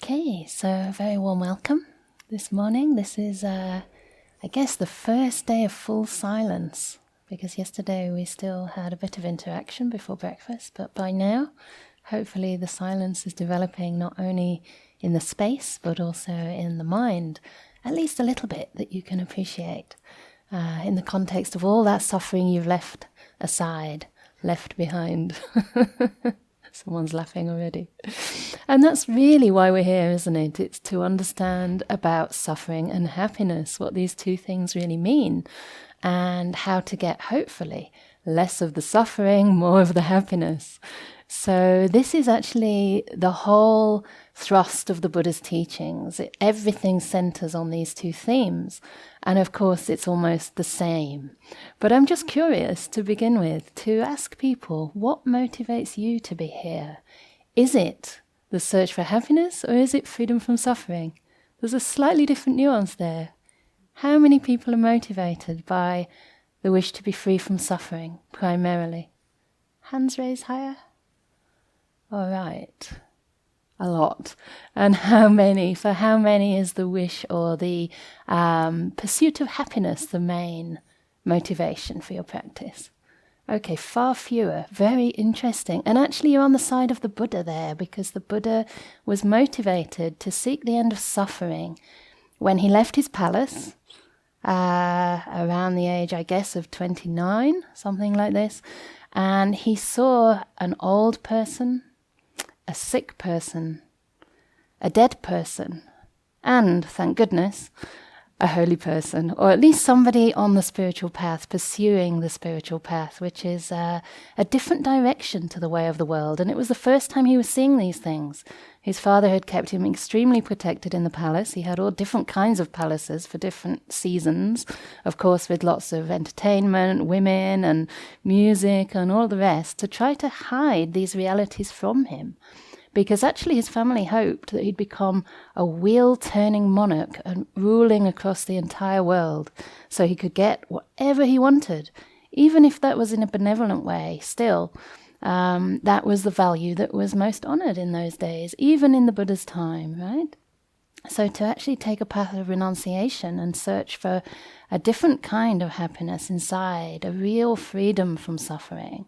Okay, so a very warm welcome this morning. This is, I guess, the first day of full silence, because yesterday we still had a bit of interaction before breakfast, but by now, hopefully the silence is developing not only in the space, but also in the mind, at least a little bit that you can appreciate in the context of all that suffering you've left aside, left behind. Someone's laughing already. And that's really why we're here, isn't it? It's to understand about suffering and happiness, what these two things really mean, and how to get, hopefully, less of the suffering, more of the happiness. So this is actually the whole thrust of the Buddha's teachings. Everything centers on these two themes. And of course, it's almost the same. But I'm just curious to begin with to ask people, what motivates you to be here? Is it the search for happiness, or is it freedom from suffering? There's a slightly different nuance there. How many people are motivated by the wish to be free from suffering, primarily? Hands raised higher? All right. A lot. And how many? For how many is the wish or the pursuit of happiness the main motivation for your practice? Okay, far fewer. Very interesting. And actually you're on the side of the Buddha there, because the Buddha was motivated to seek the end of suffering when he left his palace around the age, I guess, of 29, something like this. And he saw an old person, a sick person, a dead person, and, thank goodness, a holy person, or at least somebody on the spiritual path, pursuing the spiritual path, which is a different direction to the way of the world. And it was the first time he was seeing these things. His father had kept him extremely protected in the palace. He had all different kinds of palaces for different seasons, of course with lots of entertainment, women and music and all the rest, to try to hide these realities from him. Because actually his family hoped that he'd become a wheel-turning monarch and ruling across the entire world, so he could get whatever he wanted, even if that was in a benevolent way. Still, that was the value that was most honored in those days, even in the Buddha's time, right? So to actually take a path of renunciation and search for a different kind of happiness inside, a real freedom from suffering,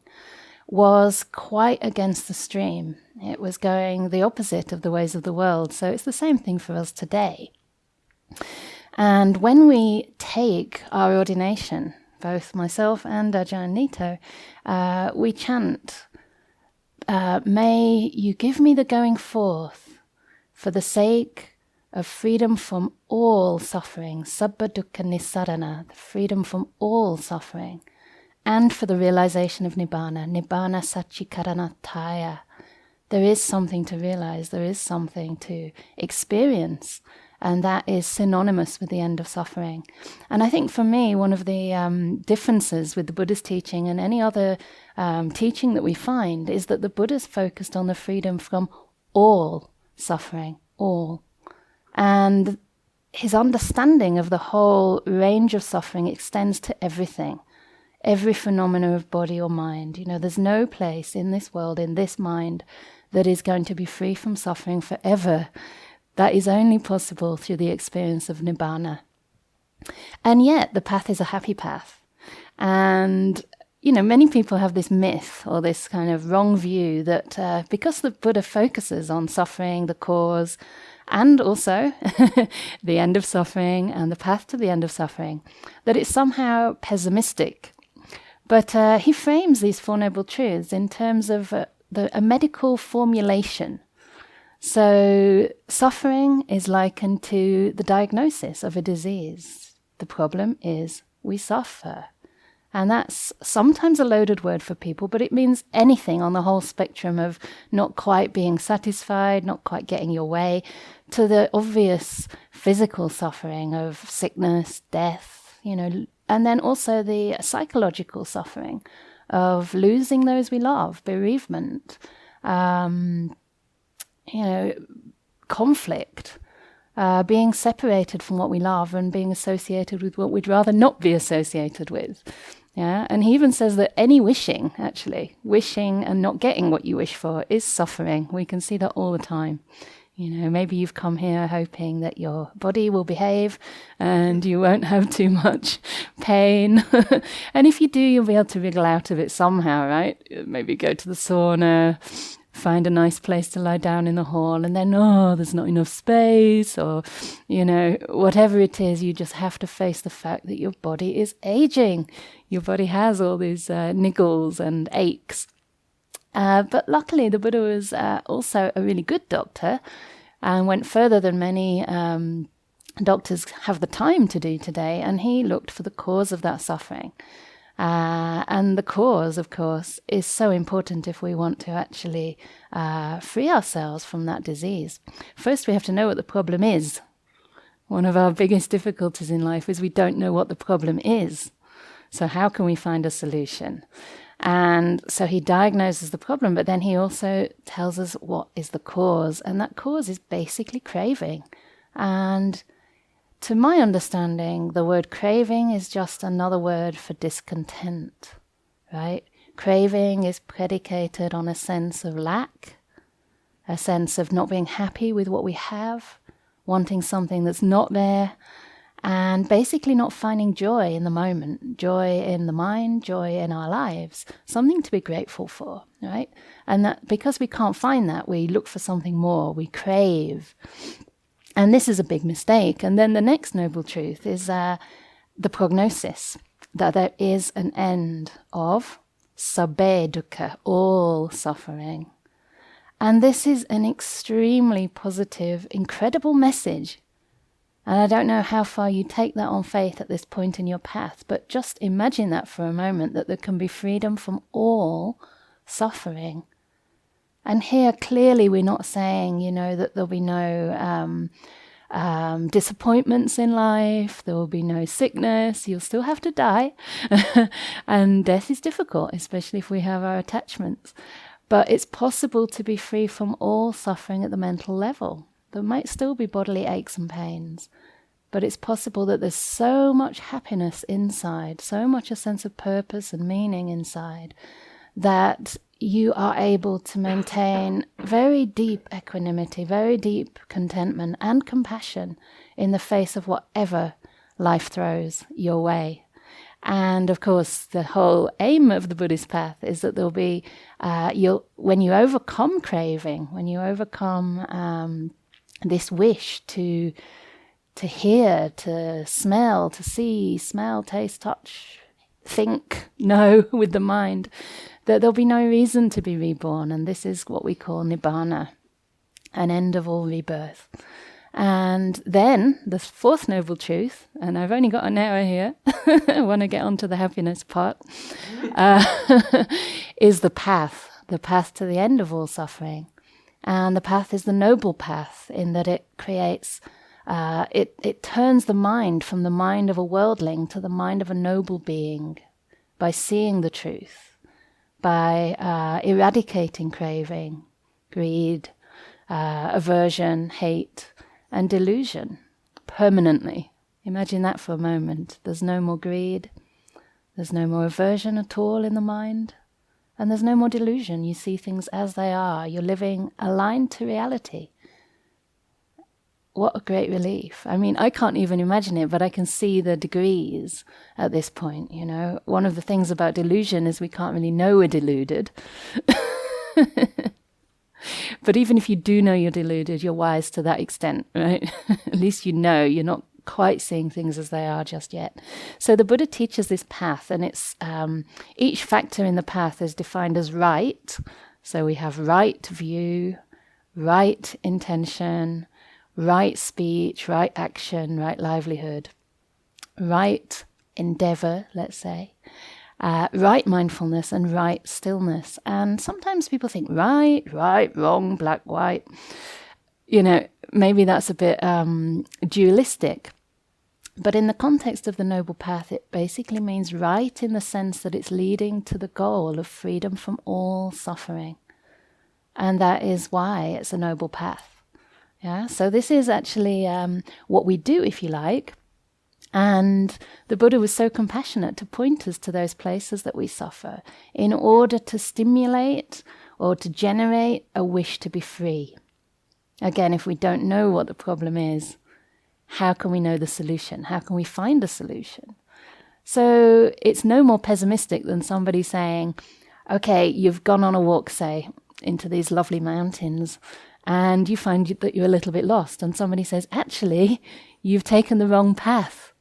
was quite against the stream. It was going the opposite of the ways of the world. So it's the same thing for us today. And when we take our ordination, both myself and Ajahn Nito, we chant, may you give me the going forth for the sake of freedom from all suffering, sabba dukkha nisarana, the freedom from all suffering, and for the realization of Nibbana, Nibbana Satchikaranataya. There is something to realize, there is something to experience, and that is synonymous with the end of suffering. And I think for me, one of the differences with the Buddha's teaching and any other teaching that we find is that the Buddha's focused on the freedom from all suffering, all. And his understanding of the whole range of suffering extends to everything. Every phenomena of body or mind. You know, there's no place in this world, in this mind, that is going to be free from suffering forever. That is only possible through the experience of Nibbana. And yet, the path is a happy path. And, you know, many people have this myth or this kind of wrong view that because the Buddha focuses on suffering, the cause, and also the end of suffering and the path to the end of suffering, that it's somehow pessimistic. But he frames these Four Noble Truths in terms of a medical formulation. So suffering is likened to the diagnosis of a disease. The problem is we suffer. And that's sometimes a loaded word for people, but it means anything on the whole spectrum of not quite being satisfied, not quite getting your way, to the obvious physical suffering of sickness, death, you know, and then also the psychological suffering of losing those we love, bereavement, conflict, being separated from what we love and being associated with what we'd rather not be associated with. Yeah, and he even says that any wishing, actually, wishing and not getting what you wish for is suffering. We can see that all the time. Maybe you've come here hoping that your body will behave and you won't have too much pain. And if you do, you'll be able to wriggle out of it somehow, right? Maybe go to the sauna, find a nice place to lie down in the hall, and then, there's not enough space, or, whatever it is, you just have to face the fact that your body is aging. Your body has all these niggles and aches. But luckily, the Buddha was also a really good doctor and went further than many doctors have the time to do today, and he looked for the cause of that suffering. And the cause, of course, is so important if we want to actually free ourselves from that disease. First, we have to know what the problem is. One of our biggest difficulties in life is we don't know what the problem is. So how can we find a solution? And so he diagnoses the problem, but then he also tells us what is the cause. And that cause is basically craving. And to my understanding, the word craving is just another word for discontent, right? Craving is predicated on a sense of lack, a sense of not being happy with what we have, wanting something that's not there, and basically not finding joy in the moment, joy in the mind, joy in our lives, something to be grateful for, right? And that because we can't find that, we look for something more, we crave. And this is a big mistake. And then the next noble truth is the prognosis, that there is an end of sabbe dukkha, all suffering. And this is an extremely positive, incredible message. And I don't know how far you take that on faith at this point in your path, but just imagine that for a moment, that there can be freedom from all suffering. And here, clearly, we're not saying, that there'll be no disappointments in life, there will be no sickness, you'll still have to die. And death is difficult, especially if we have our attachments. But it's possible to be free from all suffering at the mental level. There might still be bodily aches and pains, but it's possible that there's so much happiness inside, so much a sense of purpose and meaning inside, that you are able to maintain very deep equanimity, very deep contentment and compassion in the face of whatever life throws your way. And of course, the whole aim of the Buddhist path is that there'll be, when you overcome craving, when you overcome this wish to hear, to smell, to see, smell, taste, touch, think, know with the mind, that there'll be no reason to be reborn. And this is what we call nibbana, an end of all rebirth. And then the fourth noble truth, and I've only got an hour here, I want to get on to the happiness part, is the path to the end of all suffering. And the path is the noble path in that it creates, it turns the mind from the mind of a worldling to the mind of a noble being by seeing the truth, by eradicating craving, greed, aversion, hate, and delusion permanently. Imagine that for a moment. There's no more greed, there's no more aversion at all in the mind. And there's no more delusion. You see things as they are. You're living aligned to reality. What a great relief. I mean, I can't even imagine it, but I can see the degrees at this point, One of the things about delusion is we can't really know we're deluded. But even if you do know you're deluded, you're wise to that extent, right? At least you know you're not quite seeing things as they are just yet. So the Buddha teaches this path, and it's each factor in the path is defined as right. So we have right view, right intention, right speech, right action, right livelihood, right endeavor, let's say, right mindfulness, and right stillness. And sometimes people think right, wrong, black, white. Maybe that's a bit dualistic. But in the context of the Noble Path, it basically means right in the sense that it's leading to the goal of freedom from all suffering. And that is why it's a noble path. Yeah. So this is actually what we do, if you like. And the Buddha was so compassionate to point us to those places that we suffer in order to stimulate or to generate a wish to be free. Again, if we don't know what the problem is, how can we know the solution? How can we find a solution? So it's no more pessimistic than somebody saying, okay, you've gone on a walk, say, into these lovely mountains, and you find that you're a little bit lost, and somebody says, actually, you've taken the wrong path.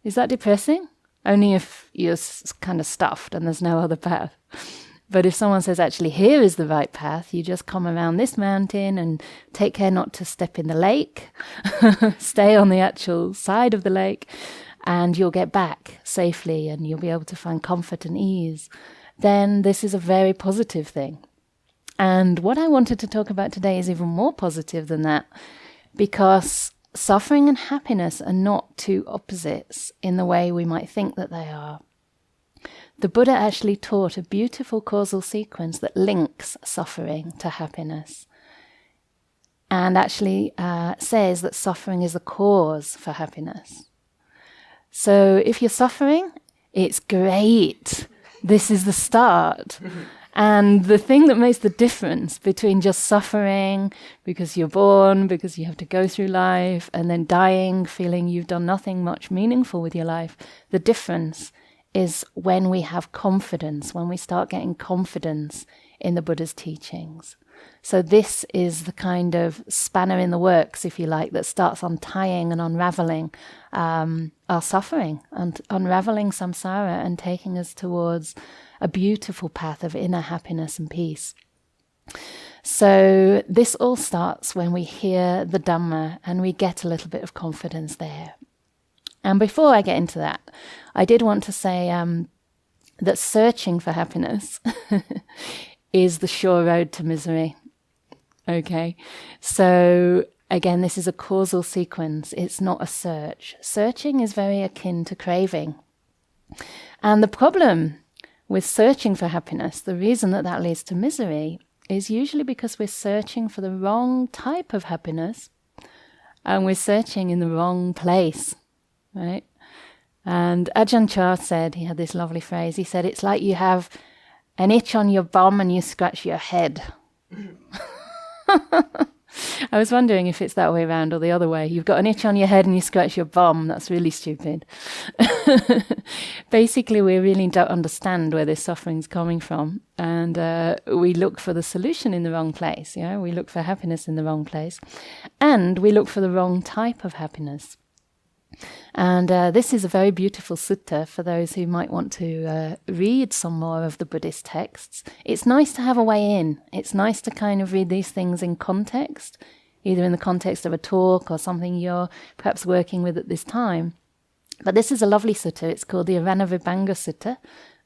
Is that depressing? Only if you're kind of stuffed and there's no other path. But if someone says, actually, here is the right path, you just come around this mountain and take care not to step in the lake, stay on the actual side of the lake, and you'll get back safely and you'll be able to find comfort and ease, then this is a very positive thing. And what I wanted to talk about today is even more positive than that, because suffering and happiness are not two opposites in the way we might think that they are. The Buddha actually taught a beautiful causal sequence that links suffering to happiness, and actually says that suffering is the cause for happiness. So if you're suffering, it's great. This is the start. And the thing that makes the difference between just suffering because you're born, because you have to go through life, and then dying, feeling you've done nothing much meaningful with your life, the difference is when we have confidence, when we start getting confidence in the Buddha's teachings. So this is the kind of spanner in the works, if you like, that starts untying and unraveling our suffering, and unraveling samsara and taking us towards a beautiful path of inner happiness and peace. So this all starts when we hear the Dhamma and we get a little bit of confidence there. And before I get into that, I did want to say that searching for happiness is the sure road to misery. Okay, so again, this is a causal sequence. It's not a search. Searching is very akin to craving. And the problem with searching for happiness, the reason that that leads to misery, is usually because we're searching for the wrong type of happiness, and we're searching in the wrong place, right? And Ajahn Chah said, he had this lovely phrase, he said, it's like you have an itch on your bum and you scratch your head. I was wondering if it's that way around or the other way. You've got an itch on your head and you scratch your bum. That's really stupid. Basically, we really don't understand where this suffering's coming from. And we look for the solution in the wrong place. You know? We look for happiness in the wrong place. And we look for the wrong type of happiness. And this is a very beautiful sutta for those who might want to read some more of the Buddhist texts. It's nice to have a way in. It's nice to kind of read these things in context, either in the context of a talk or something you're perhaps working with at this time. But this is a lovely sutta. It's called the Vibhanga Sutta,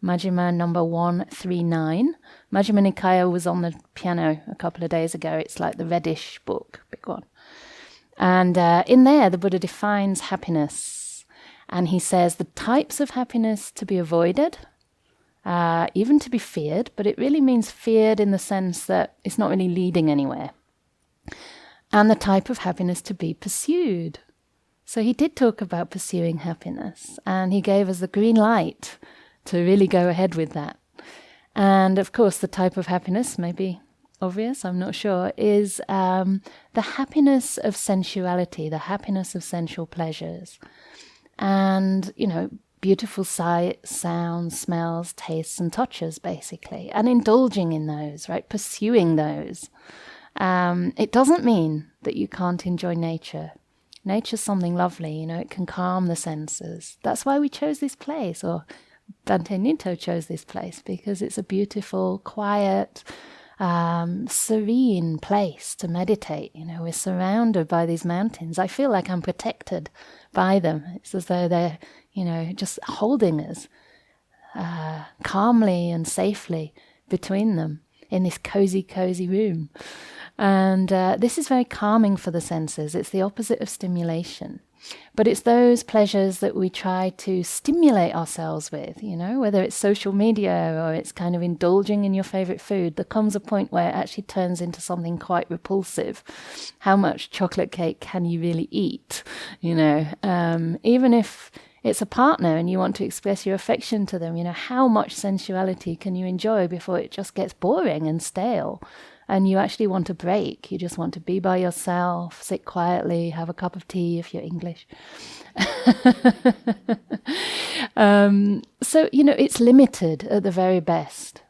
Majjhima number 139. Majjhima Nikaya was on the piano a couple of days ago. It's like the reddish book, big one. And in there, the Buddha defines happiness. And he says the types of happiness to be avoided, even to be feared, but it really means feared in the sense that it's not really leading anywhere. And the type of happiness to be pursued. So he did talk about pursuing happiness, and he gave us the green light to really go ahead with that. And of course, the type of happiness, maybe obvious, I'm not sure, is the happiness of sensuality, the happiness of sensual pleasures. And, you know, beautiful sights, sounds, smells, tastes and touches, basically. And indulging in those, right? Pursuing those. It doesn't mean that you can't enjoy nature. Nature's something lovely, you know, it can calm the senses. That's why we chose this place, or Bhante Ninto chose this place, because it's a beautiful, quiet, serene place to meditate. You know, we're surrounded by these mountains. I feel like I'm protected by them. It's as though they're, you know, just holding us calmly and safely between them in this cozy room. And this is very calming for the senses. It's the opposite of stimulation. But it's those pleasures that we try to stimulate ourselves with, you know, whether it's social media or it's kind of indulging in your favorite food. There comes a point where it actually turns into something quite repulsive. How much chocolate cake can you really eat? You know, even if it's a partner and you want to express your affection to them, you know, how much sensuality can you enjoy before it just gets boring and stale? and you actually want a break. You just want to be by yourself, sit quietly, have a cup of tea if you're English. So, it's limited at the very best.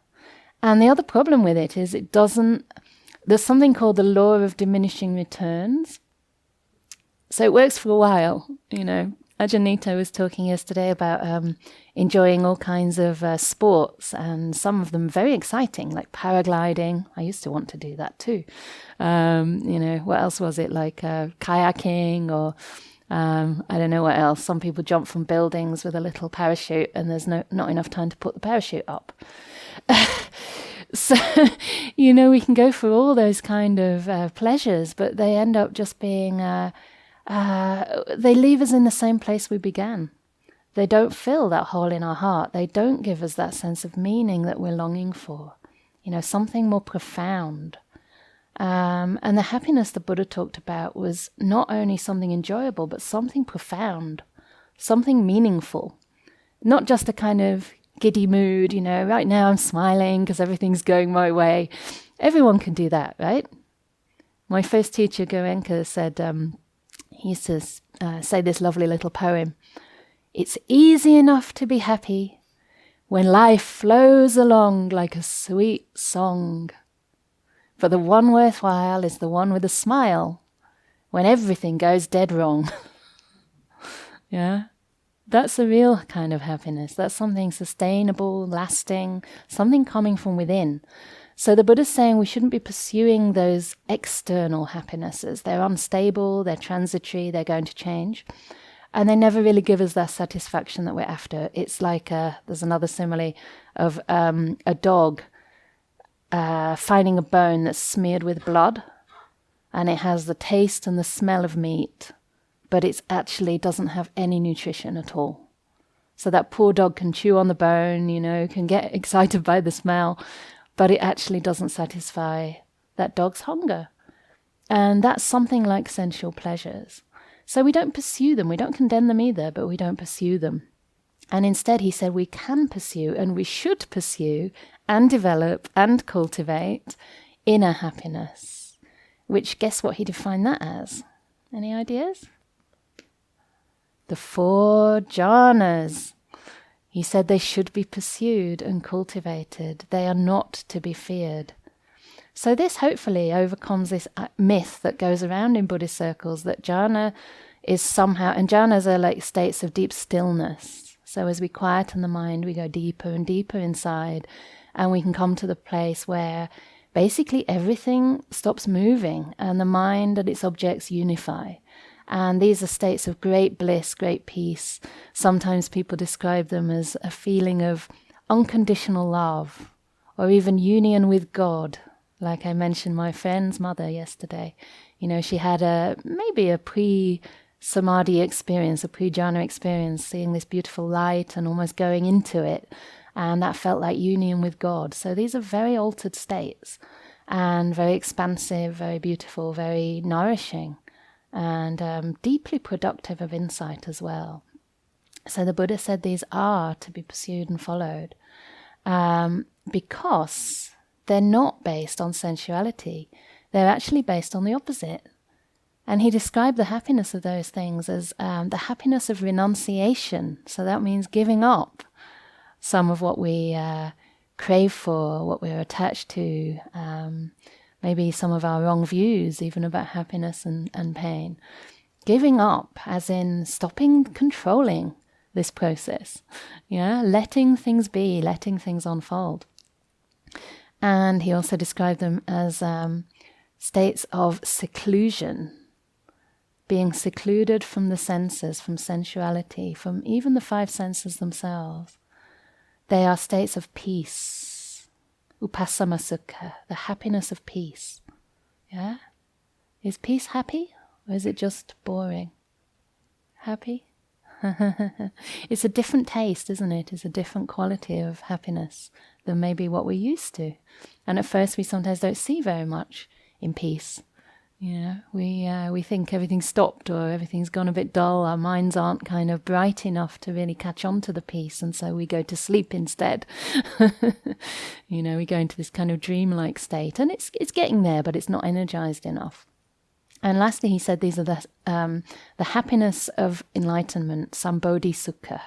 And the other problem with it is there's something called the law of diminishing returns. So it works for a while, Ajanita was talking yesterday about enjoying all kinds of sports, and some of them very exciting, like paragliding. I used to want to do that too. What else was it? Like kayaking, or I don't know what else. Some people jump from buildings with a little parachute, and there's not enough time to put the parachute up. So, we can go for all those kind of pleasures, but they end up just being... they leave us in the same place we began. They don't fill that hole in our heart. They don't give us that sense of meaning that we're longing for. Something more profound. And the happiness the Buddha talked about was not only something enjoyable, but something profound, something meaningful. Not just a kind of giddy mood, right now I'm smiling because everything's going my way. Everyone can do that, right? My first teacher, Goenka, said... he used to say this lovely little poem. It's easy enough to be happy when life flows along like a sweet song. But the one worthwhile is the one with a smile when everything goes dead wrong. Yeah, that's a real kind of happiness. That's something sustainable, lasting, something coming from within. So the Buddha's saying we shouldn't be pursuing those external happinesses. They're unstable, they're transitory, they're going to change. And they never really give us that satisfaction that we're after. It's like, there's another simile of a dog finding a bone that's smeared with blood, and it has the taste and the smell of meat, but it actually doesn't have any nutrition at all. So that poor dog can chew on the bone, can get excited by the smell, but it actually doesn't satisfy that dog's hunger. And that's something like sensual pleasures. So we don't pursue them, we don't condemn them either, but we don't pursue them. And instead he said we can pursue, and we should pursue, and develop, and cultivate inner happiness. Which, guess what he defined that as? Any ideas? The 4 jhanas. He said they should be pursued and cultivated. They are not to be feared. So this hopefully overcomes this myth that goes around in Buddhist circles that jhana is somehow, and jhanas are like states of deep stillness. So as we quieten the mind, we go deeper and deeper inside, and we can come to the place where basically everything stops moving and the mind and its objects unify. And these are states of great bliss, great peace. Sometimes people describe them as a feeling of unconditional love, or even union with God. Like I mentioned my friend's mother yesterday. She had maybe a pre-samadhi experience, a pre-jhana experience, seeing this beautiful light and almost going into it. And that felt like union with God. So these are very altered states, and very expansive, very beautiful, very nourishing, and deeply productive of insight as well. So the Buddha said these are to be pursued and followed because they're not based on sensuality. They're actually based on the opposite. And he described the happiness of those things as the happiness of renunciation. So that means giving up some of what we crave for, what we're attached to, maybe some of our wrong views even about happiness and pain. Giving up as in stopping controlling this process, letting things be, letting things unfold. And he also described them as states of seclusion, being secluded from the senses, from sensuality, from even the 5 senses themselves. They are states of peace, upasama sukha, the happiness of peace. Yeah? Is peace happy, or is it just boring? Happy? It's a different taste, isn't it? It's a different quality of happiness than maybe what we're used to. And at first we sometimes don't see very much in peace. We think everything's stopped or everything's gone a bit dull. Our minds aren't kind of bright enough to really catch on to the piece, and so we go to sleep instead. We go into this kind of dreamlike state, and it's getting there, but it's not energized enough. And lastly, he said these are the happiness of enlightenment, sambodhi sukha,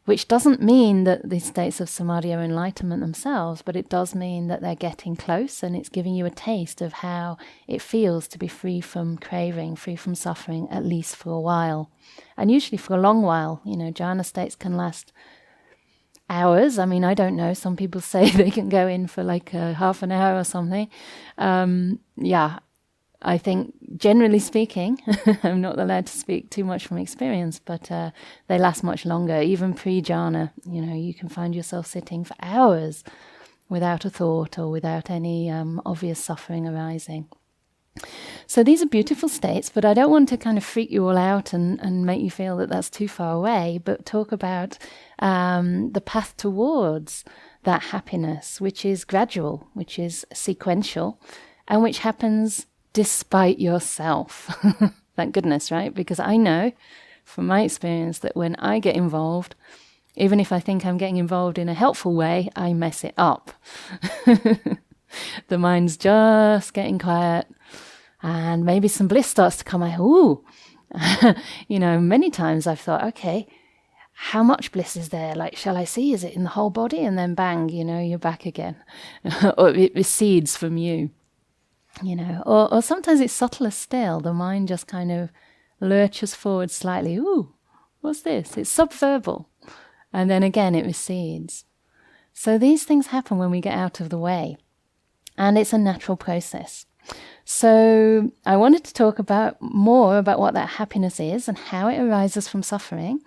which doesn't mean that these states of samadhi are enlightenment themselves, but it does mean that they're getting close, and it's giving you a taste of how it feels to be free from craving, free from suffering, at least for a while. And usually for a long while. Jhana states can last hours. I mean, I don't know. Some people say they can go in for like half an hour or something. I think, generally speaking, I'm not allowed to speak too much from experience, but they last much longer. Even pre-jhana, you can find yourself sitting for hours without a thought or without any obvious suffering arising. So these are beautiful states, but I don't want to kind of freak you all out and make you feel that that's too far away, but talk about the path towards that happiness, which is gradual, which is sequential, and which happens despite yourself. Thank goodness, right? Because I know from my experience that when I get involved, even if I think I'm getting involved in a helpful way, I mess it up. The mind's just getting quiet, and maybe some bliss starts to come out. Ooh, many times I've thought, okay, how much bliss is there? Like, shall I see? Is it in the whole body? And then bang, you're back again. Or it recedes from you. Or sometimes it's subtler still. The mind just kind of lurches forward slightly. Ooh, what's this? It's subverbal. And then again it recedes. So these things happen when we get out of the way. And it's a natural process. So I wanted to talk more about what that happiness is and how it arises from suffering.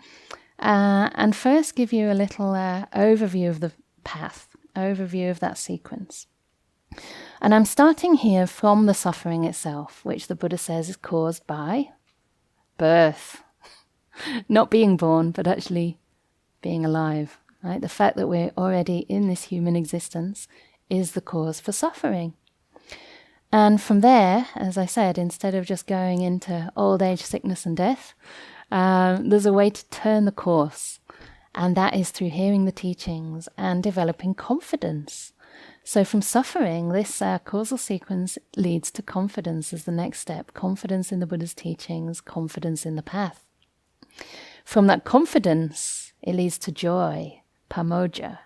And first give you a little overview of the path, overview of that sequence. And I'm starting here from the suffering itself, which the Buddha says is caused by birth. Not being born, but actually being alive. Right? The fact that we're already in this human existence is the cause for suffering. And from there, as I said, instead of just going into old age, sickness and death, there's a way to turn the course. And that is through hearing the teachings and developing confidence. So from suffering, this causal sequence leads to confidence as the next step. Confidence in the Buddha's teachings, confidence in the path. From that confidence, it leads to joy, pamoja.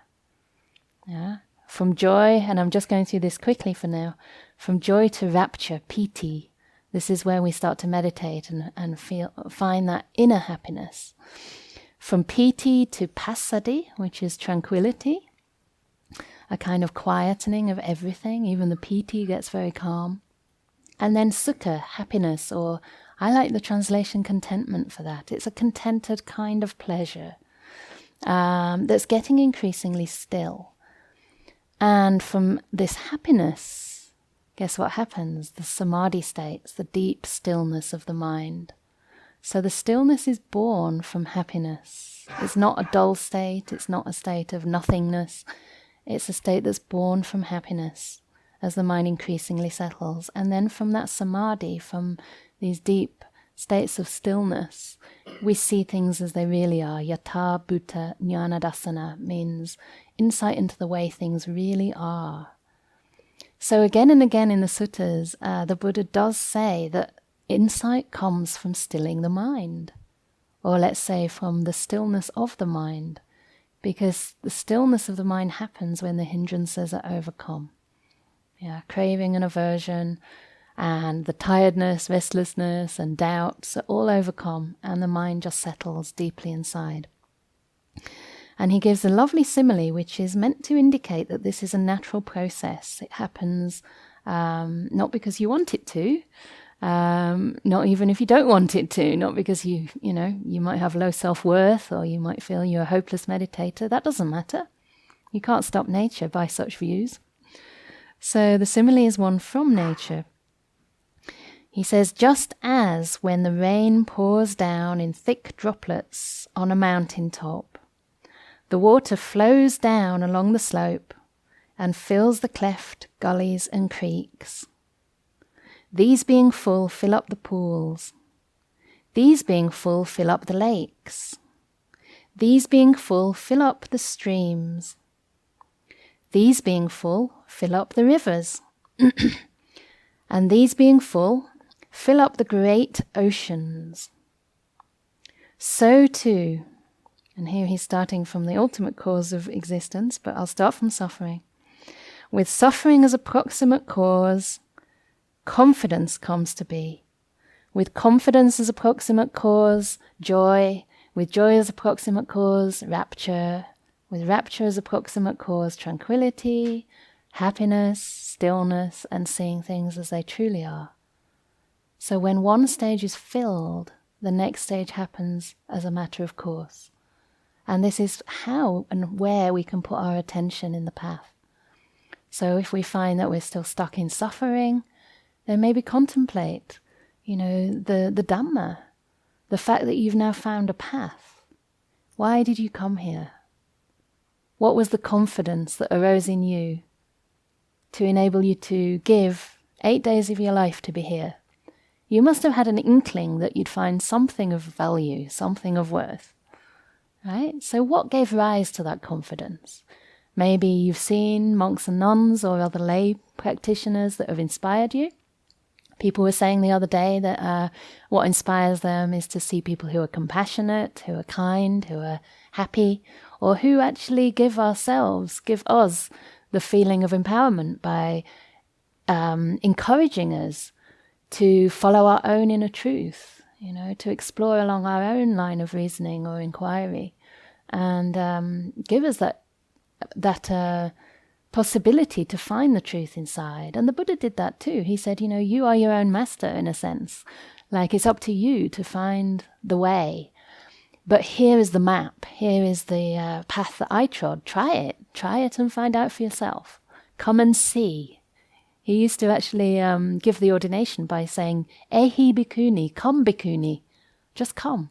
Yeah? From joy, and I'm just going through this quickly for now, from joy to rapture, piti. This is where we start to meditate and find that inner happiness. From piti to passaddhi, which is tranquility. A kind of quietening of everything, even the piti gets very calm. And then sukha, happiness, or I like the translation contentment for that. It's a contented kind of pleasure that's getting increasingly still. And from this happiness, guess what happens? The samadhi states, the deep stillness of the mind. So the stillness is born from happiness. It's not a dull state, it's not a state of nothingness. It's a state that's born from happiness as the mind increasingly settles. And then from that samadhi, from these deep states of stillness, we see things as they really are. Yatha bhuta jnanadasana means insight into the way things really are. So again and again in the suttas, the Buddha does say that insight comes from stilling the mind. Or let's say from the stillness of the mind. Because the stillness of the mind happens when the hindrances are overcome. Craving and aversion and the tiredness, restlessness and doubts are all overcome, and the mind just settles deeply inside. And he gives a lovely simile which is meant to indicate that this is a natural process. It happens not because you want it to, not even if you don't want it to, not because you might have low self-worth or you might feel you're a hopeless meditator. That doesn't matter. You can't stop nature by such views. So the simile is one from nature. He says, just as when the rain pours down in thick droplets on a mountain top, the water flows down along the slope and fills the cleft gullies and creeks. These being full, fill up the pools. These being full, fill up the lakes. These being full, fill up the streams. These being full, fill up the rivers. And these being full, fill up the great oceans. So too, and here he's starting from the ultimate cause of existence, but I'll start from suffering. With suffering as a proximate cause, confidence comes to be. With confidence as a proximate cause, joy. With joy as a proximate cause, rapture. With rapture as a proximate cause, tranquility, happiness, stillness, and seeing things as they truly are. So when one stage is filled, the next stage happens as a matter of course. And this is how and where we can put our attention in the path. So if we find that we're still stuck in suffering, then maybe contemplate, the Dhamma, the fact that you've now found a path. Why did you come here? What was the confidence that arose in you to enable you to give 8 days of your life to be here? You must have had an inkling that you'd find something of value, something of worth, right? So what gave rise to that confidence? Maybe you've seen monks and nuns or other lay practitioners that have inspired you. People were saying the other day that what inspires them is to see people who are compassionate, who are kind, who are happy, or who actually give us the feeling of empowerment by encouraging us to follow our own inner truth, to explore along our own line of reasoning or inquiry, and give us that possibility to find the truth inside. And the Buddha did that too. He said, you are your own master in a sense. Like it's up to you to find the way. But here is the map. Here is the path that I trod. Try it and find out for yourself. Come and see. He used to actually give the ordination by saying, Ehi bhikkhuni, come bhikkhuni. Just come.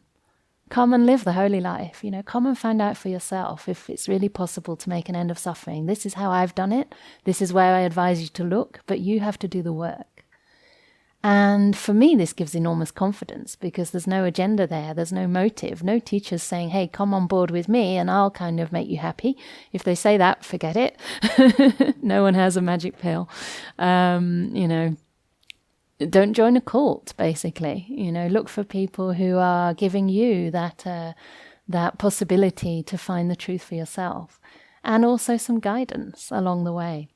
Come and live the holy life. Come and find out for yourself if it's really possible to make an end of suffering. This is how I've done it. This is where I advise you to look, but you have to do the work. And for me, this gives enormous confidence because there's no agenda there. There's no motive. No teachers saying, hey, come on board with me and I'll kind of make you happy. If they say that, forget it. No one has a magic pill. Don't join a cult, basically. Look for people who are giving you that possibility to find the truth for yourself, and also some guidance along the way.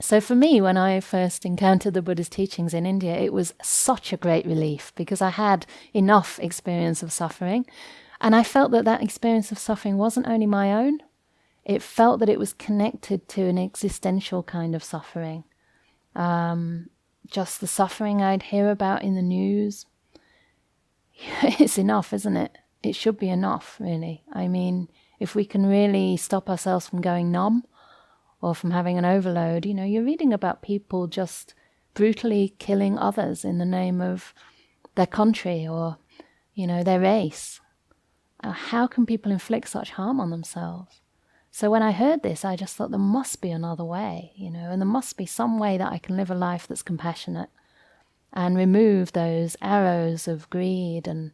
So for me, when I first encountered the Buddha's teachings in India, it was such a great relief because I had enough experience of suffering, and I felt that experience of suffering wasn't only my own. It felt that it was connected to an existential kind of suffering. Just the suffering I'd hear about in the news. It's enough, isn't it? It should be enough, really. I mean, if we can really stop ourselves from going numb or from having an overload, you're reading about people just brutally killing others in the name of their country or, their race. How can people inflict such harm on themselves? So when I heard this, I just thought there must be another way, and there must be some way that I can live a life that's compassionate and remove those arrows of greed and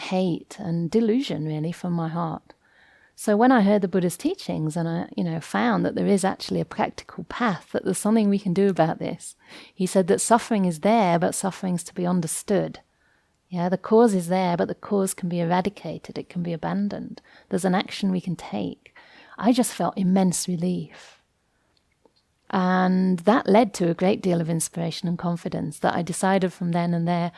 hate and delusion, really, from my heart. So when I heard the Buddha's teachings and I, found that there is actually a practical path, that there's something we can do about this. He said that suffering is there, but suffering's to be understood. Yeah, the cause is there, but the cause can be eradicated. It can be abandoned. There's an action we can take. I just felt immense relief. And that led to a great deal of inspiration and confidence that I decided from then and there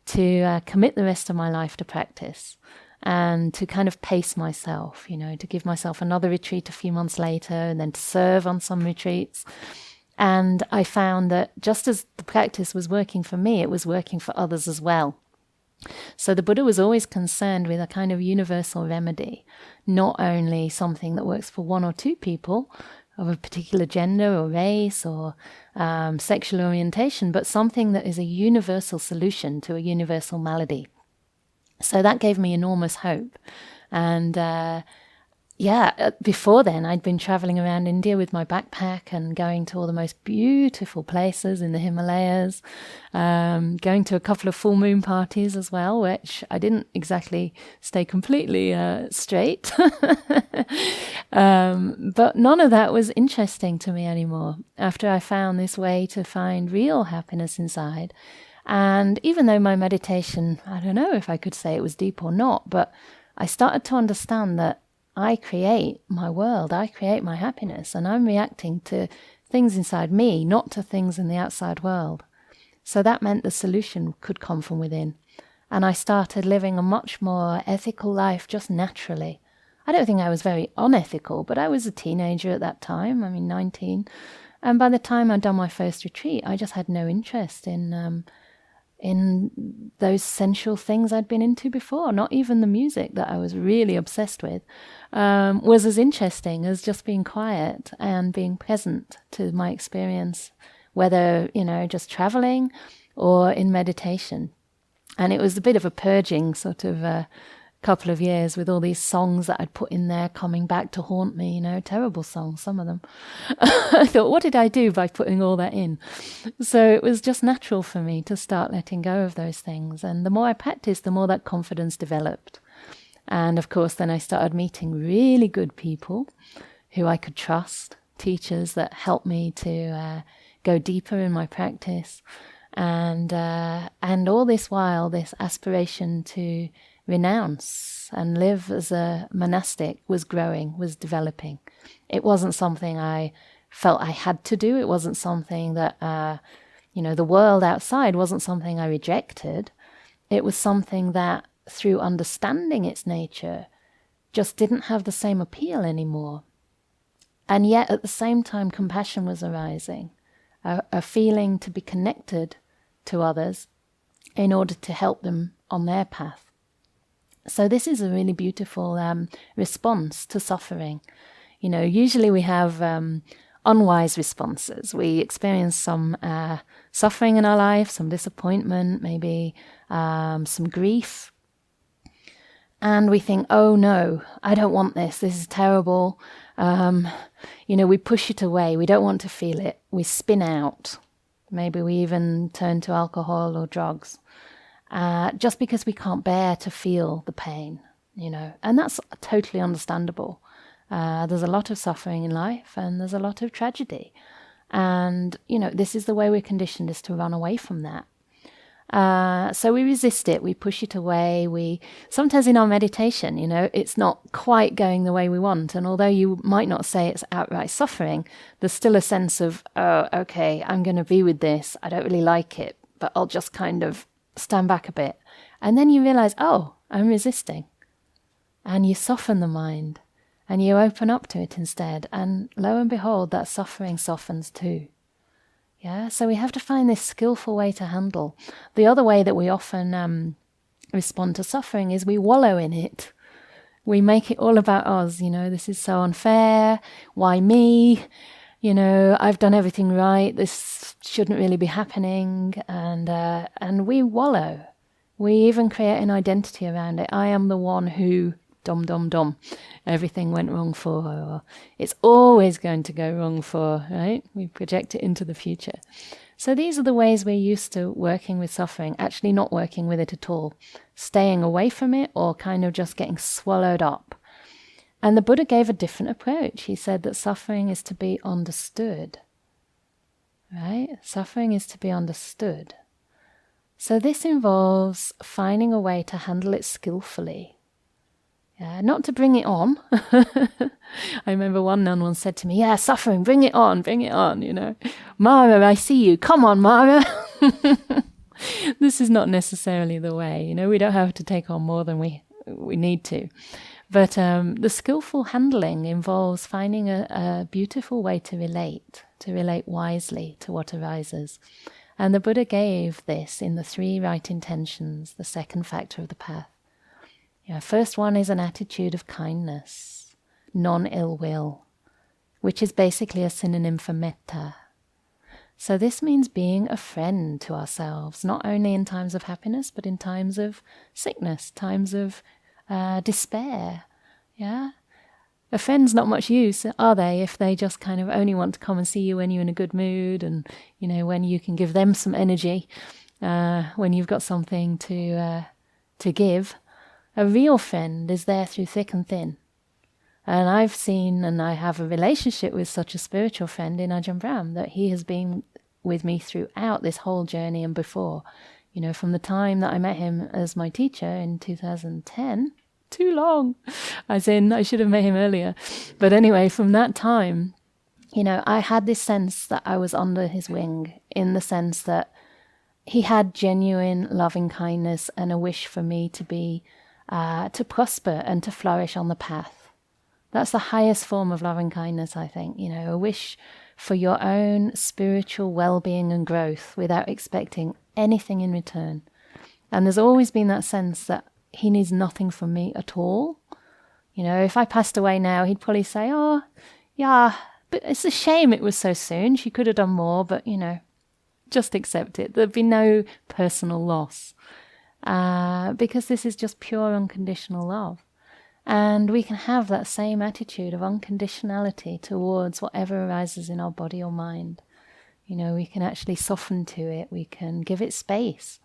to commit the rest of my life to practice and to kind of pace myself, to give myself another retreat a few months later and then to serve on some retreats. And I found that just as the practice was working for me, it was working for others as well. So the Buddha was always concerned with a kind of universal remedy, not only something that works for one or two people of a particular gender or race or sexual orientation, but something that is a universal solution to a universal malady. So that gave me enormous hope. And before then I'd been traveling around India with my backpack and going to all the most beautiful places in the Himalayas, going to a couple of full moon parties as well, which I didn't exactly stay completely straight. But none of that was interesting to me anymore after I found this way to find real happiness inside. And even though my meditation, I don't know if I could say it was deep or not, but I started to understand that I create my world, I create my happiness, and I'm reacting to things inside me, not to things in the outside world. So that meant the solution could come from within. And I started living a much more ethical life just naturally. I don't think I was very unethical, but I was a teenager at that time, 19. And by the time I'd done my first retreat, I just had no interest in those sensual things I'd been into before. Not even the music that I was really obsessed with was as interesting as just being quiet and being present to my experience, whether, just traveling or in meditation. And it was a bit of a purging sort of couple of years with all these songs that I'd put in there coming back to haunt me, terrible songs, some of them. I thought, what did I do by putting all that in? So it was just natural for me to start letting go of those things. And the more I practiced, the more that confidence developed. And of course, then I started meeting really good people who I could trust, teachers that helped me to go deeper in my practice. And all this while, this aspiration to renounce and live as a monastic was growing, was developing. It wasn't something I felt I had to do. It wasn't something that, the world outside wasn't something I rejected. It was something that, through understanding its nature, just didn't have the same appeal anymore. And yet, at the same time, compassion was arising, a feeling to be connected to others in order to help them on their path. So this is a really beautiful response to suffering. Usually we have unwise responses. We experience some suffering in our life, some disappointment, maybe some grief. And we think, oh no, I don't want this. This is terrible. We push it away. We don't want to feel it. We spin out. Maybe we even turn to alcohol or drugs. Just because we can't bear to feel the pain, and that's totally understandable. There's a lot of suffering in life and there's a lot of tragedy. And, this is the way we're conditioned, is to run away from that. So we resist it, we push it away. Sometimes in our meditation, it's not quite going the way we want. And although you might not say it's outright suffering, there's still a sense of, oh, okay, I'm going to be with this. I don't really like it, but I'll just kind of stand back a bit. And then you realize, oh, I'm resisting. And you soften the mind and you open up to it instead. And lo and behold, that suffering softens too. Yeah, so we have to find this skillful way to handle. The other way that we often respond to suffering is we wallow in it. We make it all about us. This is so unfair. Why me? I've done everything right. This shouldn't really be happening. And we wallow. We even create an identity around it. I am the one who, dum, everything went wrong for, or it's always going to go wrong for, right? We project it into the future. So these are the ways we're used to working with suffering, actually not working with it at all, staying away from it or kind of just getting swallowed up. And the Buddha gave a different approach. He said that suffering is to be understood. Right? Suffering is to be understood. So this involves finding a way to handle it skillfully. Not to bring it on. I remember one nun once said to me, suffering, bring it on, Mara, I see you. Come on, Mara. This is not necessarily the way. We don't have to take on more than we need to. But the skillful handling involves finding a beautiful way to relate wisely to what arises. And the Buddha gave this in the 3 right intentions, the second factor of the path. First one is an attitude of kindness, non-ill will, which is basically a synonym for metta. So this means being a friend to ourselves, not only in times of happiness, but in times of sickness, times of despair. A friend's not much use, are they, if they just kind of only want to come and see you when you're in a good mood and, when you can give them some energy, when you've got something to give. A real friend is there through thick and thin. And I've seen, and I have a relationship with such a spiritual friend in Ajahn Brahm, that he has been with me throughout this whole journey and before. From the time that I met him as my teacher in 2010, too long, as in I should have met him earlier. But anyway, from that time, I had this sense that I was under his wing, in the sense that he had genuine loving kindness and a wish for me to be, to prosper and to flourish on the path. That's the highest form of loving kindness, I think, a wish for your own spiritual well-being and growth without expecting anything in return. And there's always been that sense that he needs nothing from me at all. If I passed away now, he'd probably say, oh, yeah, but it's a shame it was so soon. She could have done more, but, just accept it. There'd be no personal loss. Because this is just pure unconditional love. And we can have that same attitude of unconditionality towards whatever arises in our body or mind. We can actually soften to it. We can give it space.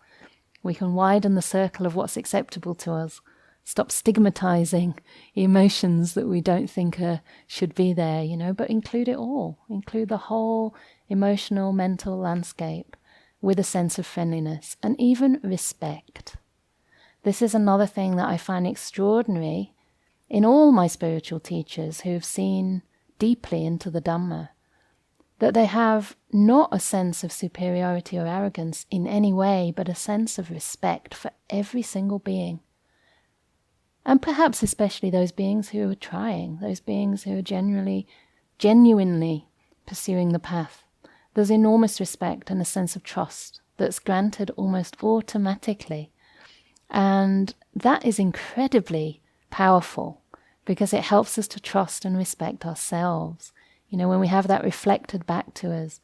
We can widen the circle of what's acceptable to us. Stop stigmatizing emotions that we don't think should be there, but include it all. Include the whole emotional, mental landscape with a sense of friendliness and even respect. This is another thing that I find extraordinary in all my spiritual teachers who have seen deeply into the Dhamma, that they have not a sense of superiority or arrogance in any way, but a sense of respect for every single being. And perhaps especially those beings who are trying, those beings who are genuinely pursuing the path. There's enormous respect and a sense of trust that's granted almost automatically. And that is incredibly powerful because it helps us to trust and respect ourselves. When we have that reflected back to us,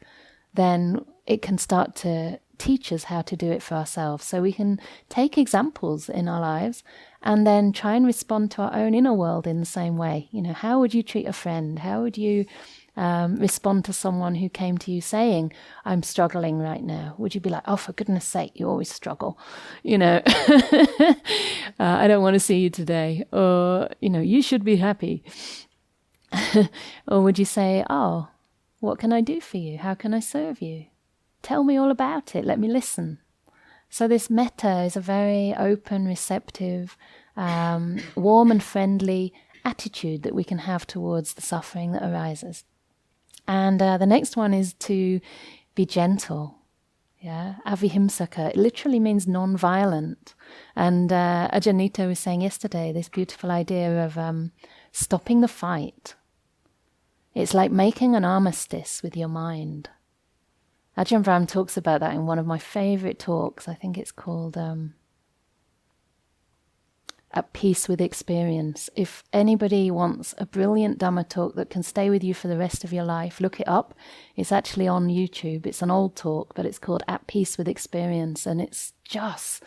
then it can start to teach us how to do it for ourselves. So we can take examples in our lives and then try and respond to our own inner world in the same way. How would you treat a friend? How would you respond to someone who came to you saying, I'm struggling right now? Would you be like, oh, for goodness sake, you always struggle. I don't want to see you today. Or, you should be happy. Or would you say, oh, what can I do for you? How can I serve you? Tell me all about it. Let me listen. So this metta is a very open, receptive, warm and friendly attitude that we can have towards the suffering that arises. And the next one is to be gentle. Yeah, avihimsaka. It literally means non-violent. And Ajanita was saying yesterday this beautiful idea of stopping the fight. It's like making an armistice with your mind. Ajahn Brahm talks about that in one of my favourite talks. I think it's called At Peace with Experience. If anybody wants a brilliant Dhamma talk that can stay with you for the rest of your life, look it up. It's actually on YouTube. It's an old talk, but it's called At Peace with Experience. And it's just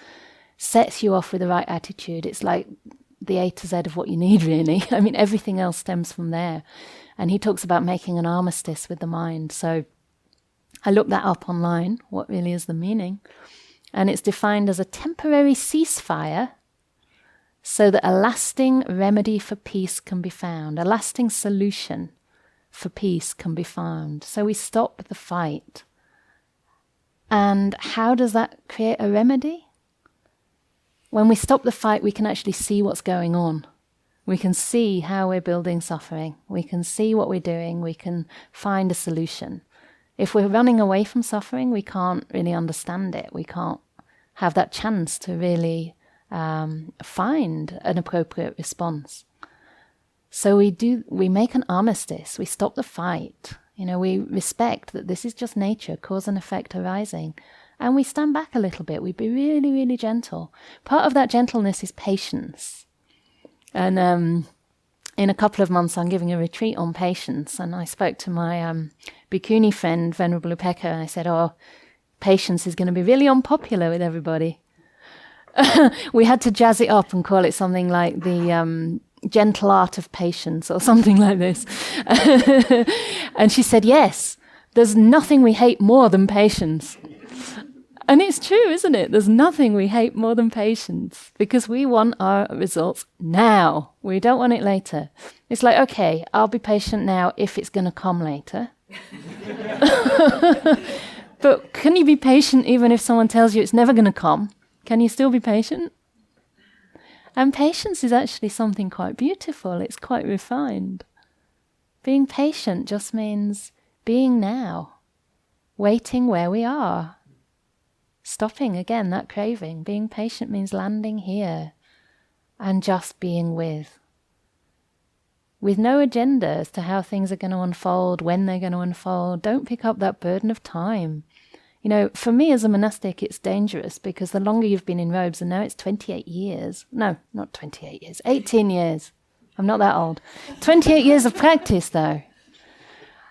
sets you off with the right attitude. It's like the A to Z of what you need, really. I mean, everything else stems from there. And he talks about making an armistice with the mind. So I looked that up online, what really is the meaning. And it's defined as a temporary ceasefire so that a lasting remedy for peace can be found, a lasting solution for peace can be found. So we stop the fight. And how does that create a remedy? When we stop the fight, we can actually see what's going on. We can see how we're building suffering. We can see what we're doing. We can find a solution. If we're running away from suffering, we can't really understand it. We can't have that chance to really find an appropriate response. So we make an armistice. We stop the fight. We respect that this is just nature, cause and effect arising. And we stand back a little bit. We be really, really gentle. Part of that gentleness is patience. And in a couple of months, I'm giving a retreat on patience. And I spoke to my bhikkhuni friend, Venerable Canda, and I said, oh, patience is going to be really unpopular with everybody. We had to jazz it up and call it something like the gentle art of patience or something like this. And she said, yes, there's nothing we hate more than patience. And it's true, isn't it? There's nothing we hate more than patience, because we want our results now. We don't want it later. It's like, okay, I'll be patient now if it's going to come later. But can you be patient even if someone tells you it's never going to come? Can you still be patient? And patience is actually something quite beautiful. It's quite refined. Being patient just means being now, waiting where we are. Stopping, again, that craving. Being patient means landing here and just being with no agenda as to how things are going to unfold, when they're going to unfold. Don't pick up that burden of time. You know, for me as a monastic, it's dangerous, because the longer you've been in robes, and now it's 28 years. No, not 28 years, 18 years. I'm not that old. 28 years of practice, though.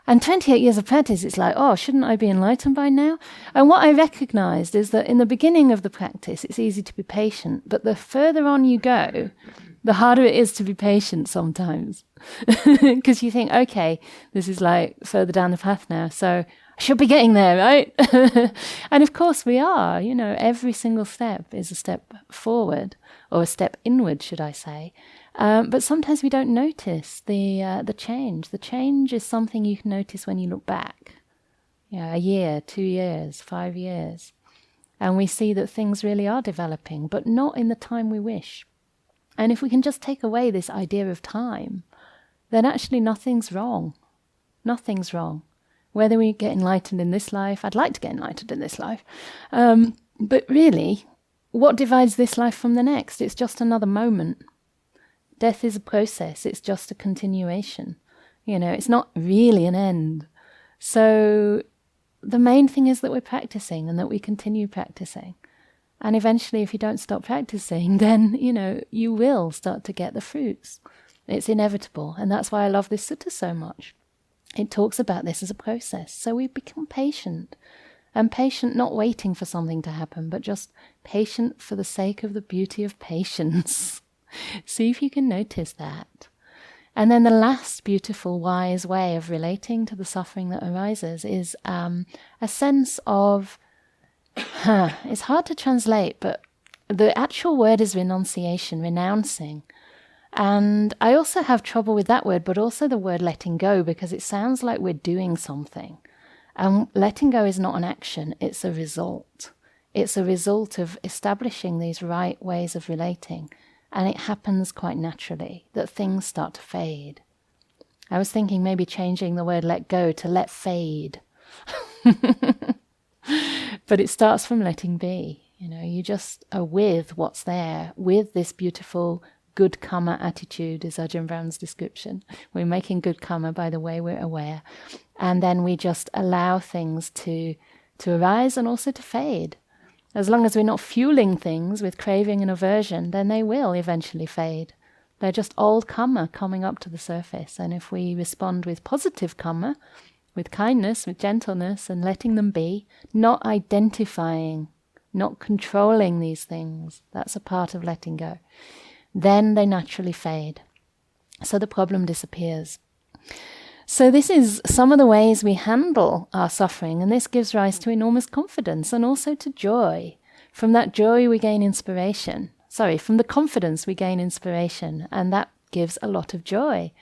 And 28 years of practice, it's like, oh, shouldn't I be enlightened by now? And what I recognized is that in the beginning of the practice, it's easy to be patient. But the further on you go, the harder it is to be patient sometimes. Because you think, okay, this is like further down the path now, so I should be getting there, right? And of course we are. You know, every single step is a step forward, or a step inward, should I say. But sometimes we don't notice the change. The change is something you can notice when you look back. You know, a year, 2 years, 5 years. And we see that things really are developing, but not in the time we wish. And if we can just take away this idea of time, then actually nothing's wrong. Nothing's wrong. Whether we get enlightened in this life, I'd like to get enlightened in this life. But really, what divides this life from the next? It's just another moment. Death is a process. It's just a continuation. You know, it's not really an end. So the main thing is that we're practicing, and that we continue practicing. And eventually, if you don't stop practicing, then, you know, you will start to get the fruits. It's inevitable. And that's why I love this sutta so much. It talks about this as a process. So we become patient. And patient, not waiting for something to happen, but just patient for the sake of the beauty of patience. See if you can notice that. And then the last beautiful, wise way of relating to the suffering that arises is a sense of, it's hard to translate, but the actual word is renunciation, renouncing. And I also have trouble with that word, but also the word letting go, because it sounds like we're doing something. And letting go is not an action, it's a result. It's a result of establishing these right ways of relating. And it happens quite naturally, that things start to fade. I was thinking maybe changing the word let go to let fade. But it starts from letting be. You know, you just are with what's there, with this beautiful good karma attitude, is Ajahn Brahm's description. We're making good karma by the way we're aware. And then we just allow things to arise and also to fade. As long as we're not fueling things with craving and aversion, then they will eventually fade. They're just old karma coming up to the surface. And if we respond with positive karma, with kindness, with gentleness, and letting them be, not identifying, not controlling these things, that's a part of letting go, then they naturally fade. So the problem disappears. So this is some of the ways we handle our suffering, and this gives rise to enormous confidence and also to joy. From that joy we gain inspiration. From the confidence we gain inspiration, and that gives a lot of joy.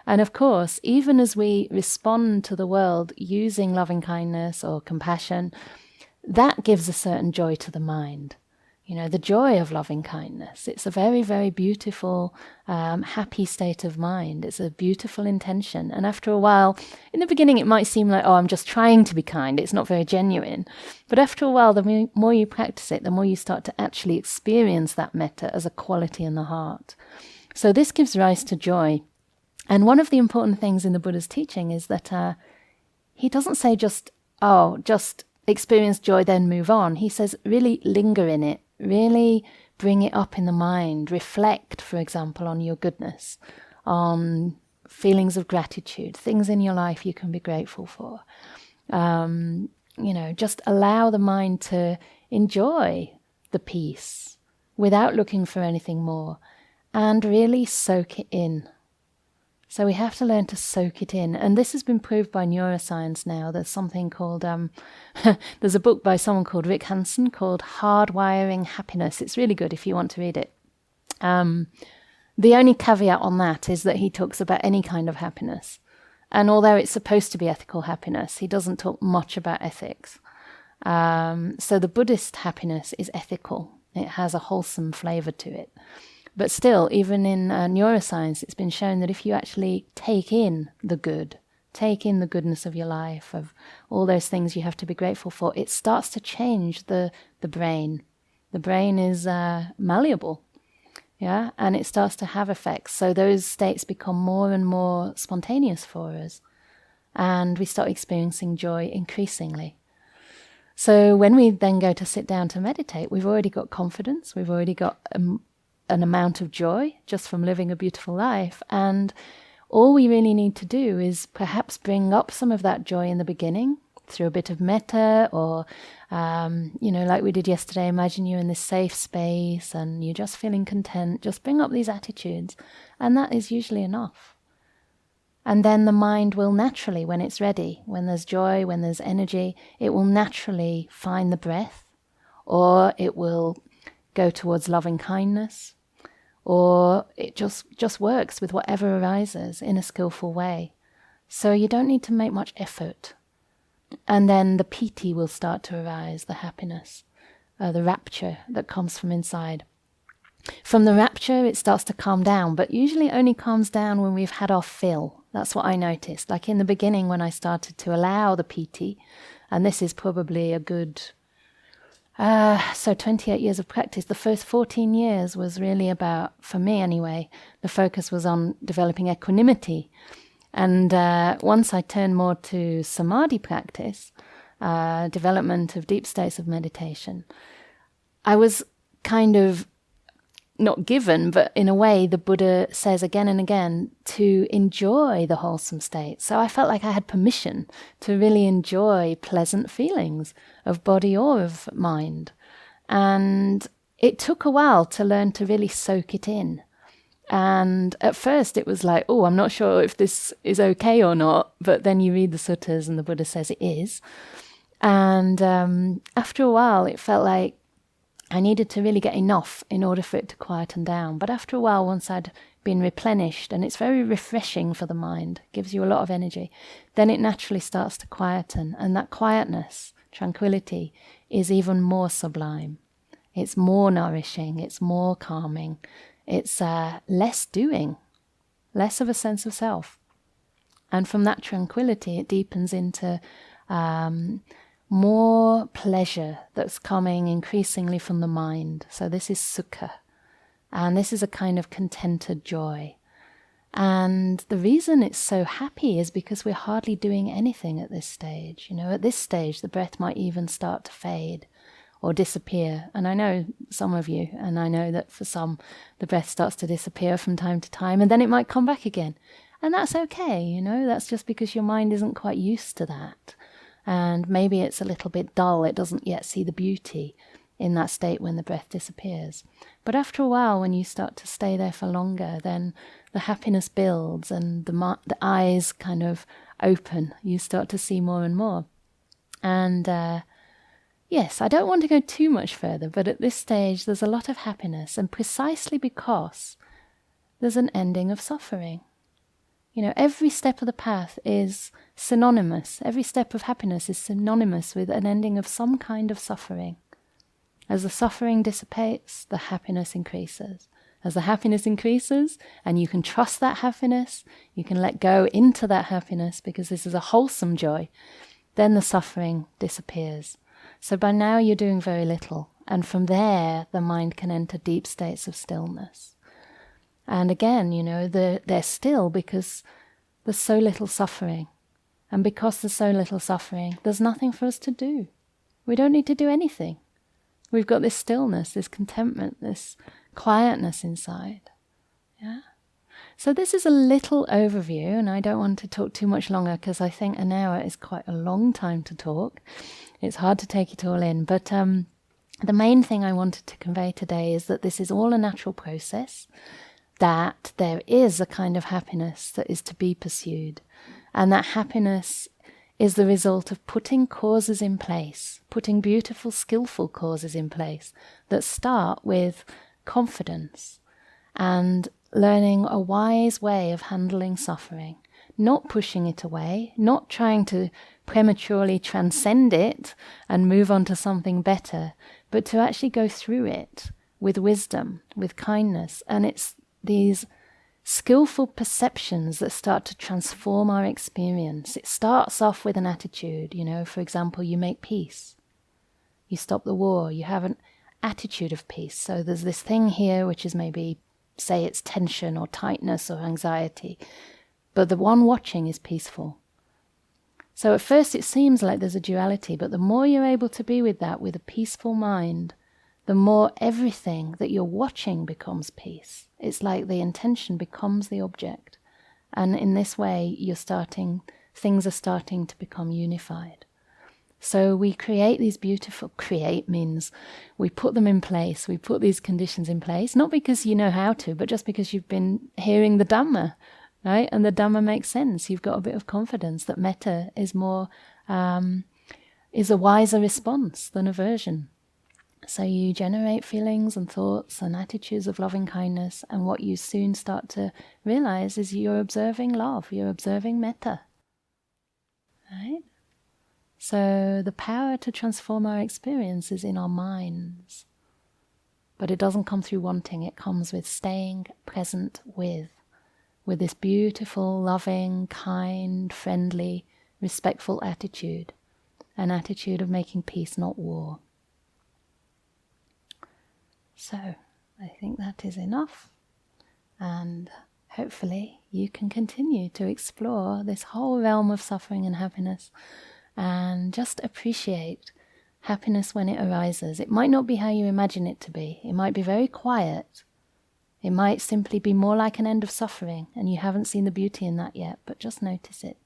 And of course, even as we respond to the world using loving kindness or compassion, that gives a certain joy to the mind. You know, the joy of loving kindness. It's a very, very beautiful, happy state of mind. It's a beautiful intention. And after a while, in the beginning it might seem like, oh, I'm just trying to be kind. It's not very genuine. But after a while, the more you practice it, the more you start to actually experience that metta as a quality in the heart. So this gives rise to joy. And one of the important things in the Buddha's teaching is that he doesn't say just experience joy, then move on. He says, really linger in it. Really bring it up in the mind. Reflect, for example, on your goodness, on feelings of gratitude, things in your life you can be grateful for. Just allow the mind to enjoy the peace without looking for anything more. and really soak it in. So we have to learn to soak it in. And this has been proved by neuroscience now. There's something called, there's a book by someone called Rick Hansen called Hardwiring Happiness. It's really good if you want to read it. The only caveat on that is that he talks about any kind of happiness. And although it's supposed to be ethical happiness, he doesn't talk much about ethics. So the Buddhist happiness is ethical. It has a wholesome flavor to it. But still, even in neuroscience, it's been shown that if you actually take in the good, take in the goodness of your life, of all those things you have to be grateful for, it starts to change the brain. The brain is malleable, yeah, and it starts to have effects. So those states become more and more spontaneous for us, and we start experiencing joy increasingly. So when we then go to sit down to meditate, we've already got confidence, we've already got an amount of joy just from living a beautiful life. And all we really need to do is perhaps bring up some of that joy in the beginning through a bit of metta or, like we did yesterday, imagine you're in this safe space and you're just feeling content. Just bring up these attitudes. And that is usually enough. And then the mind will naturally, when it's ready, when there's joy, when there's energy, it will naturally find the breath, or it will go towards loving kindness, or it just works with whatever arises in a skillful way. So you don't need to make much effort. And then the piti will start to arise, the happiness, the rapture that comes from inside. From the rapture, it starts to calm down, but usually it only calms down when we've had our fill. That's what I noticed. Like in the beginning when I started to allow the piti, and this is probably a good 28 years of practice. The first 14 years was really about, for me anyway, the focus was on developing equanimity. And once I turned more to samadhi practice, development of deep states of meditation, I was kind of not given, but in a way the Buddha says again and again to enjoy the wholesome state. So I felt like I had permission to really enjoy pleasant feelings of body or of mind. And it took a while to learn to really soak it in. And at first it was like, oh, I'm not sure if this is okay or not. But then you read the suttas and the Buddha says it is. And after a while it felt like I needed to really get enough in order for it to quieten down. But after a while, once I'd been replenished, and it's very refreshing for the mind, gives you a lot of energy, then it naturally starts to quieten. And that quietness, tranquility, is even more sublime. It's more nourishing, it's more calming. It's less doing, less of a sense of self. And from that tranquility, it deepens into more pleasure that's coming increasingly from the mind. So this is sukha. And this is a kind of contented joy. And the reason it's so happy is because we're hardly doing anything at this stage. At this stage, the breath might even start to fade or disappear. And I know some of you, and I know that for some, the breath starts to disappear from time to time, and then it might come back again. And that's okay, that's just because your mind isn't quite used to that. And maybe it's a little bit dull, it doesn't yet see the beauty in that state when the breath disappears. But after a while, when you start to stay there for longer, then the happiness builds and the eyes kind of open. You start to see more and more. And yes, I don't want to go too much further, but at this stage there's a lot of happiness, and precisely because there's an ending of suffering. Every step of the path is synonymous. Every step of happiness is synonymous with an ending of some kind of suffering. As the suffering dissipates, the happiness increases. As the happiness increases, and you can trust that happiness, you can let go into that happiness because this is a wholesome joy, then the suffering disappears. So by now you're doing very little, and from there the mind can enter deep states of stillness. And again, they're still because there's so little suffering. And because there's so little suffering, there's nothing for us to do. We don't need to do anything. We've got this stillness, this contentment, this quietness inside. Yeah. So this is a little overview, and I don't want to talk too much longer because I think an hour is quite a long time to talk. It's hard to take it all in. But the main thing I wanted to convey today is that this is all a natural process. that there is a kind of happiness that is to be pursued. And that happiness is the result of putting causes in place, putting beautiful, skillful causes in place that start with confidence and learning a wise way of handling suffering, not pushing it away, not trying to prematurely transcend it and move on to something better, but to actually go through it with wisdom, with kindness. And it's these skillful perceptions that start to transform our experience. It starts off with an attitude, for example, you make peace. You stop the war, you have an attitude of peace. So there's this thing here which is maybe, say it's tension or tightness or anxiety, but the one watching is peaceful. So at first it seems like there's a duality, but the more you're able to be with that, with a peaceful mind, the more everything that you're watching becomes peace. It's like the intention becomes the object. And in this way, things are starting to become unified. So we create these beautiful, create means we put them in place, we put these conditions in place, not because you know how to, but just because you've been hearing the Dhamma, right? And the Dhamma makes sense. You've got a bit of confidence that metta is is a wiser response than aversion. So you generate feelings and thoughts and attitudes of loving kindness, and what you soon start to realize is you're observing love, you're observing metta. Right? So the power to transform our experience is in our minds. But it doesn't come through wanting, it comes with staying present with this beautiful, loving, kind, friendly, respectful attitude. An attitude of making peace, not war. So, I think that is enough, and hopefully you can continue to explore this whole realm of suffering and happiness, and just appreciate happiness when it arises. It might not be how you imagine it to be. It might be very quiet. It might simply be more like an end of suffering, and you haven't seen the beauty in that yet, but just notice it.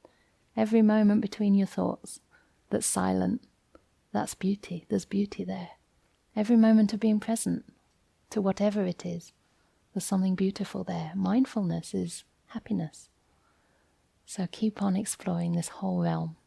Every moment between your thoughts that's silent, that's beauty. There's beauty there. Every moment of being present to whatever it is, there's something beautiful there. Mindfulness is happiness. So keep on exploring this whole realm.